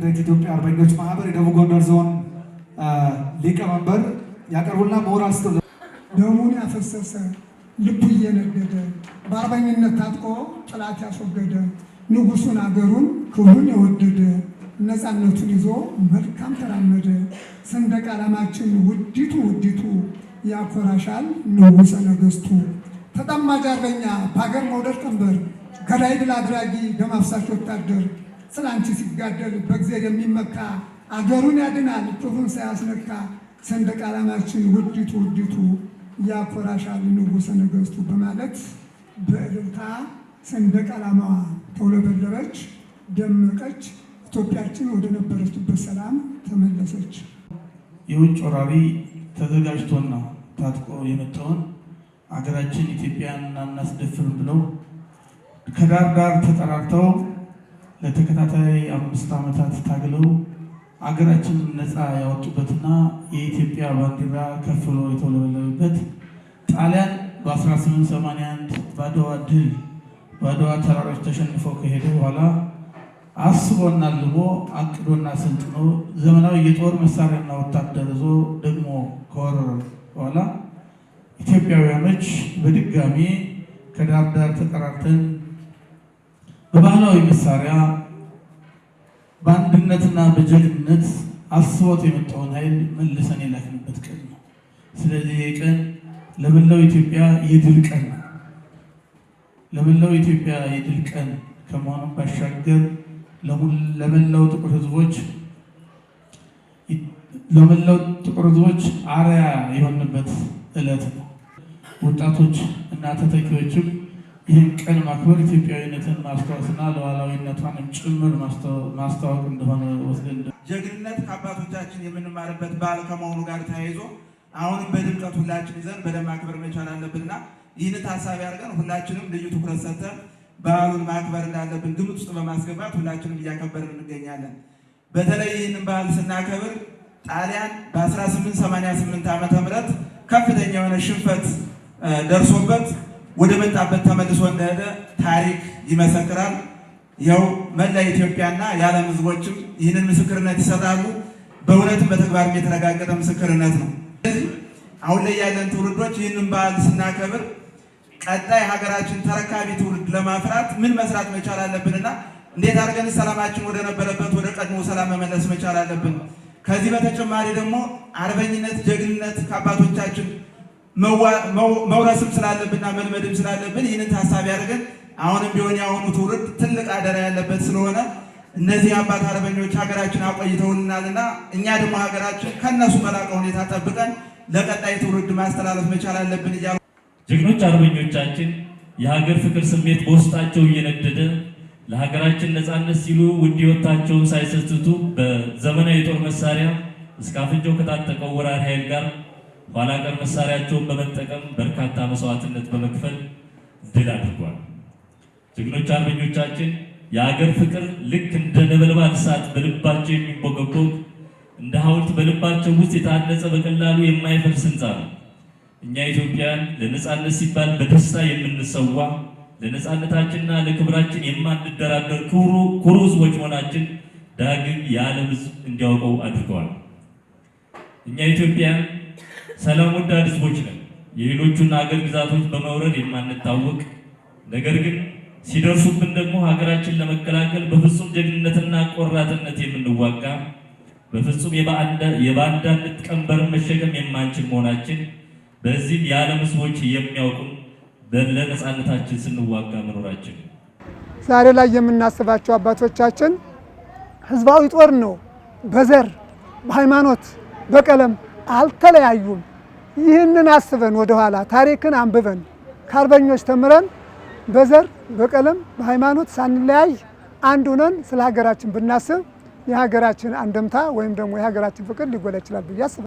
የአንድነት ኢትዮጵያ አርበኞች ማህበር የደቡብ ጎንደር ዞን ሊቀመንበር ያቀርቡና ሞራል ስቶ ደሙን ያፈሰሰ ልቡ እየነደደ በአርበኝነት ታጥቆ ጠላት ያስወገደ ንጉሱን አገሩን ክብሩን የወደደ ነፃነቱን ይዞ መልካም ተራመደ። ሰንደቅ ዓላማችን ውዲቱ ያኮራሻል ንጉሠ ነገሥቱ። ተጠማጅ አርበኛ በሀገር መውደድ ቀንበር ገዳይ ድል አድራጊ ደም አፍሳሽ ወታደር ስላንቺ ሲጋደል በእግዚአብሔር የሚመካ አገሩን ያድናል ክፉን ሳያስነካ። ሰንደቅ ዓላማችን ውዲቱ ያኮራሻል ንጉሠ ነገሥቱ በማለት በእልልታ ሰንደቅ ዓላማዋ ተውለበለበች፣ ደመቀች። ኢትዮጵያችን ወደ ነበረችበት ሰላም ተመለሰች። የውጭ ወራሪ ተዘጋጅቶና ታጥቆ የመጣውን አገራችን ኢትዮጵያን እናስደፍርም ብለው ከዳር ዳር ተጠራርተው ለተከታታይ 5 ዓመታት ታግለው አገራችን ነፃ ያወጡበትና የኢትዮጵያ ባንዲራ ከፍ ብሎ የተውለበለበበት ጣሊያን በ1881 በአድዋ ተራሮች ተሸንፈው ከሄደ በኋላ አስቦና አልሞ አቅዶና ሰልጥኖ ዘመናዊ የጦር መሳሪያና ወታደር ይዞ ደግሞ ከወረረ በኋላ ኢትዮጵያውያኖች በድጋሚ ከዳር ዳር ተጠራርተን በባህላዊ መሳሪያ በአንድነትና በጀግንነት አስቦት የመጣውን ኃይል መልሰን የላክንበት ቀን ነው። ስለዚህ ይህ ቀን ለመላው ኢትዮጵያ የድል ቀን ነው። ለመላው ኢትዮጵያ የድል ቀን ከመሆኑም ባሻገር ለመላው ጥቁር ሕዝቦች አርአያ የሆንበት ዕለት ነው። ወጣቶች እና ተተኪዎችም ይህን ቀን ማክበር ኢትዮጵያዊነትን ማስታወስና ሉዓላዊነቷንም ጭምር ማስታወቅ እንደሆነ ወስደን ጀግንነት ከአባቶቻችን የምንማርበት በዓል ከመሆኑ ጋር ተያይዞ አሁንም በድምቀት ሁላችን ይዘን በደንብ ማክበር መቻል አለብንና ይህን ታሳቢ አድርገን ሁላችንም ልዩ ትኩረት ሰጥተን በዓሉን ማክበር እንዳለብን ግምት ውስጥ በማስገባት ሁላችንም እያከበርን እንገኛለን። በተለይ ይህንን በዓል ስናከብር ጣሊያን በ1888 ዓ.ም ከፍተኛ የሆነ ሽንፈት ደርሶበት ወደ መጣበት ተመልሶ እንደሄደ ታሪክ ይመሰክራል። ያው መላ ኢትዮጵያና የዓለም ሕዝቦችም ይህንን ምስክርነት ይሰጣሉ። በእውነትም በተግባርም የተረጋገጠ ምስክርነት ነው። አሁን ላይ ያለን ትውልዶች ይህንን በዓል ስናከብር ቀጣይ ሀገራችን ተረካቢ ትውልድ ለማፍራት ምን መስራት መቻል አለብንና እንዴት አድርገን ሰላማችን ወደ ነበረበት ወደ ቀድሞ ሰላም መመለስ መቻል አለብን። ከዚህ በተጨማሪ ደግሞ አርበኝነት፣ ጀግንነት ከአባቶቻችን መውረስም ስላለብንና መልመድም ስላለብን ይህንን ታሳቢ አድርገን አሁንም ቢሆን የአሁኑ ትውልድ ትልቅ አደራ ያለበት ስለሆነ እነዚህ አባት አርበኞች ሀገራችን አቆይተውልናልና እኛ ደግሞ ሀገራችን ከነሱ በላቀ ሁኔታ ጠብቀን ለቀጣይ ትውልድ ማስተላለፍ መቻል አለብን እያሉ ጀግኖች አርበኞቻችን የሀገር ፍቅር ስሜት በውስጣቸው እየነደደ ለሀገራችን ነፃነት ሲሉ ውድ ሕይወታቸውን ሳይሰስቱ በዘመናዊ የጦር መሳሪያ እስከ አፍንጫው ከታጠቀው ወራሪ ኃይል ጋር ኋላ ቀር መሳሪያቸውን በመጠቀም በርካታ መስዋዕትነት በመክፈል ድል አድርጓል። ጀግኖች አርበኞቻችን የሀገር ፍቅር ልክ እንደ ነበልባል እሳት በልባቸው የሚንቦገቦግ እንደ ሐውልት በልባቸው ውስጥ የታነጸ በቀላሉ የማይፈርስ ሕንፃ ነው። እኛ ኢትዮጵያውያን ለነፃነት ሲባል በደስታ የምንሰዋ ለነፃነታችንና ለክብራችን የማንደራደር ኩሩ ሕዝቦች መሆናችን ዳግም የዓለም ሕዝብ እንዲያውቀው አድርገዋል። እኛ ኢትዮጵያውያን ሰላም ወዳድ ሕዝቦች ነን። የሌሎቹን ሀገር ግዛቶች በመውረድ የማንታወቅ ነገር ግን ሲደርሱብን ደግሞ ሀገራችን ለመከላከል በፍጹም ጀግንነትና ቆራጥነት የምንዋጋ በፍጹም የባንዳነት ቀንበርን መሸከም የማንችል መሆናችን በዚህም የዓለም ሕዝቦች የሚያውቁን ለነፃነታችን ስንዋጋ መኖራችን። ዛሬ ላይ የምናስባቸው አባቶቻችን ህዝባዊ ጦር ነው። በዘር በሃይማኖት በቀለም አልተለያዩም። ይህንን አስበን ወደኋላ ታሪክን አንብበን ከአርበኞች ተምረን በዘር በቀለም በሃይማኖት ሳንለያይ አንድ ሆነን ስለ ሀገራችን ብናስብ የሀገራችን አንድምታ ወይም ደግሞ የሀገራችን ፍቅር ሊጎላ ይችላል ብዬ አስባለሁ።